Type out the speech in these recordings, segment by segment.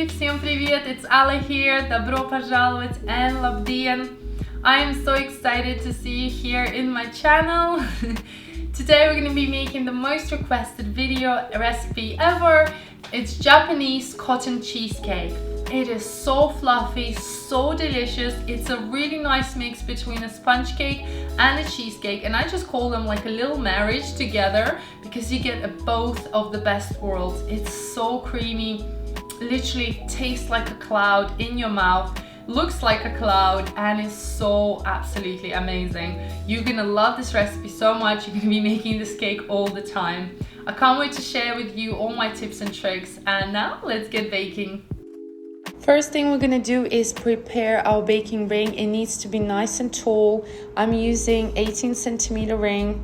Всем привет! It's Alla here. Добро пожаловать and labdien! I am so excited to see you here in my channel. Today we're going to be making the most requested video recipe ever. It's Japanese cotton cheesecake. It is so fluffy, so delicious. It's a really nice mix between a sponge cake and a cheesecake, and I just call them like a little marriage together because you get both of the best worlds. It's so creamy, literally tastes like a cloud in your mouth, looks like a cloud, and is so absolutely amazing. You're gonna love this recipe so much. You're gonna be making this cake all the time. I can't wait to share with you all my tips and tricks, and now let's get baking. First thing we're gonna do is prepare our baking ring. It needs to be nice and tall. I'm using 18 centimeter ring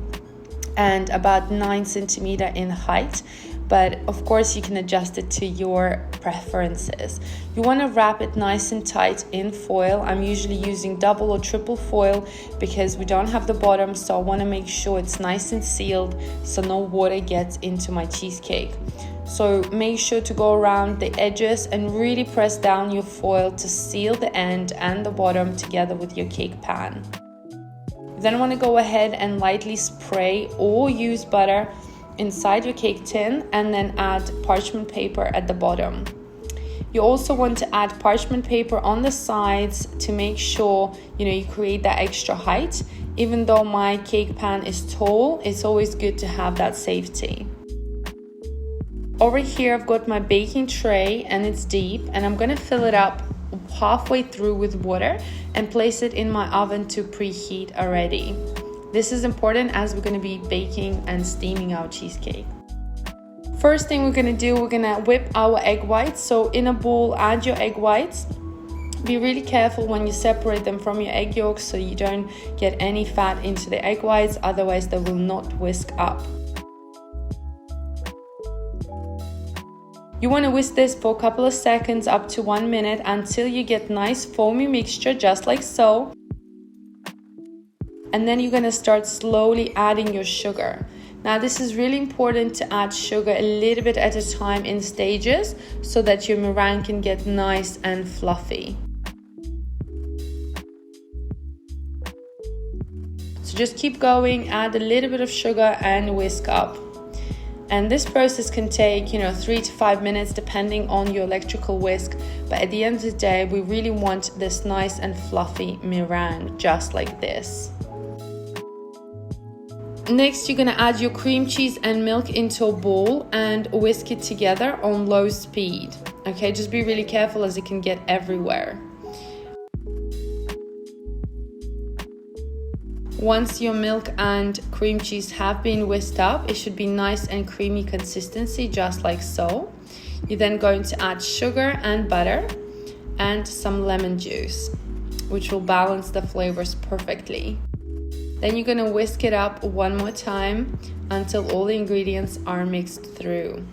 and about 9 centimeter in height, but of course you can adjust it to your preferences. You want to wrap it nice and tight in foil. I'm usually using double or triple foil because we don't have the bottom, so I want to make sure it's nice and sealed so no water gets into my cheesecake. So make sure to go around the edges and really press down your foil to seal the end and the bottom together with your cake pan. Then I want to go ahead and lightly spray or use butter inside your cake tin and then add parchment paper at the bottom. You also want to add parchment paper on the sides to make sure you create that extra height. Even though my cake pan is tall, it's always good to have that safety. Over here I've got my baking tray and it's deep, and I'm gonna fill it up halfway through with water and place it in my oven to preheat already. This is important as we're going to be baking and steaming our cheesecake. First thing we're going to do, we're going to whip our egg whites. So in a bowl, add your egg whites. Be really careful when you separate them from your egg yolks so you don't get any fat into the egg whites, otherwise they will not whisk up. You want to whisk this for a couple of seconds, up to 1 minute, until you get nice foamy mixture just like so. And then you're going to start slowly adding your sugar. Now this is really important to add sugar a little bit at a time in stages so that your meringue can get nice and fluffy. So just keep going, add a little bit of sugar and whisk up. And this process can take 3 to 5 minutes depending on your electrical whisk, but at the end of the day we really want this nice and fluffy meringue just like this. Next, you're going to add your cream cheese and milk into a bowl and whisk it together on low speed. Okay, just be really careful as it can get everywhere. Once your milk and cream cheese have been whisked up, it should be nice and creamy consistency, just like so. You're then going to add sugar and butter and some lemon juice, which will balance the flavors perfectly. Then you're going to whisk it up one more time until all the ingredients are mixed through.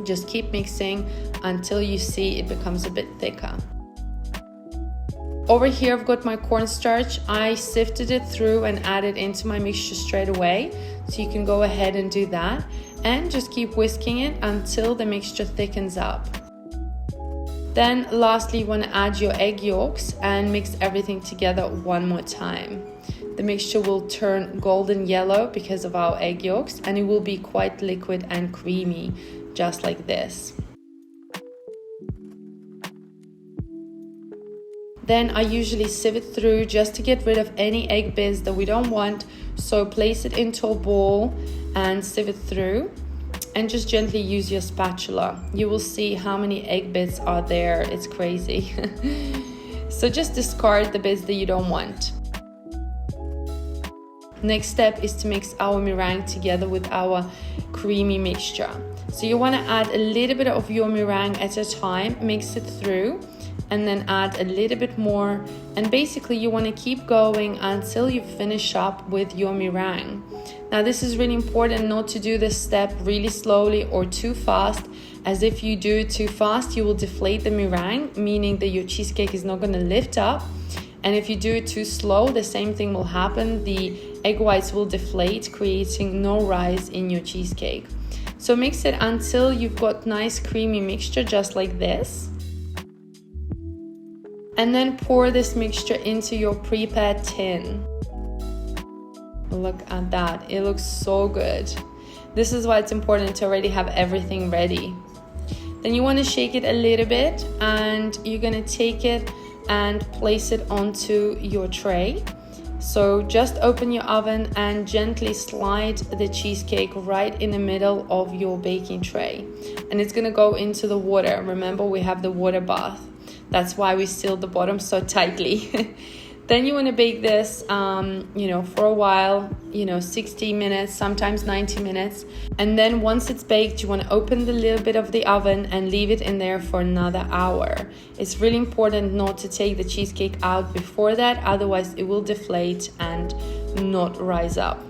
Just keep mixing until you see it becomes a bit thicker. Over here I've got my cornstarch. I sifted it through and added into my mixture straight away, so you can go ahead and do that. And just keep whisking it until the mixture thickens up. Then lastly you want to add your egg yolks and mix everything together one more time. The mixture will turn golden yellow because of our egg yolks, and it will be quite liquid and creamy, just like this. Then I usually sieve it through just to get rid of any egg bits that we don't want. So place it into a bowl and sieve it through, and just gently use your spatula. You will see how many egg bits are there. It's crazy. So just discard the bits that you don't want. Next step is to mix our meringue together with our creamy mixture. So you want to add a little bit of your meringue at a time, mix it through, and then add a little bit more. And basically you want to keep going until you finish up with your meringue. Now this is really important not to do this step really slowly or too fast, as if you do it too fast you will deflate the meringue, meaning that your cheesecake is not going to lift up. And if you do it too slow, the same thing will happen. The egg whites will deflate, creating no rise in your cheesecake. So mix it until you've got nice creamy mixture just like this. And then pour this mixture into your prepared tin. Look at that, it looks so good. This is why it's important to already have everything ready. Then you want to shake it a little bit, and you're going to take it and place it onto your tray. So just open your oven and gently slide the cheesecake right in the middle of your baking tray. And it's going to go into the water. Remember, we have the water bath. That's why we sealed the bottom so tightly. Then you want to bake this, for a while, 60 minutes, sometimes 90 minutes. And then once it's baked, you want to open the little bit of the oven and leave it in there for another hour. It's really important not to take the cheesecake out before that, otherwise it will deflate and not rise up.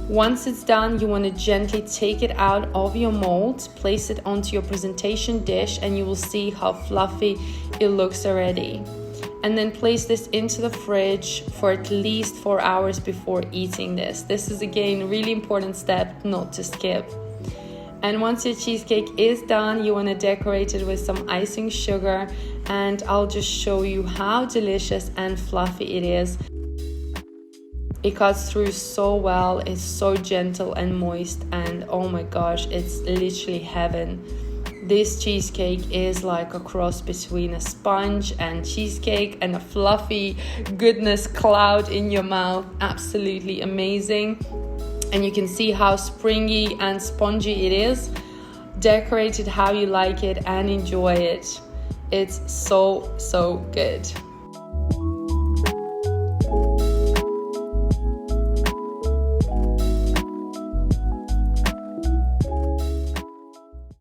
Once it's done, you want to gently take it out of your mold, place it onto your presentation dish, and you will see how fluffy it looks already. And then place this into the fridge for at least 4 hours before eating this. This is again a really important step not to skip. And once your cheesecake is done, you want to decorate it with some icing sugar, and I'll just show you how delicious and fluffy it is. It cuts through so well, it's so gentle and moist, and oh my gosh, it's literally heaven. This cheesecake is like a cross between a sponge and cheesecake and a fluffy goodness cloud in your mouth. Absolutely amazing. And you can see how springy and spongy it is. Decorate it how you like it and enjoy it. It's so good.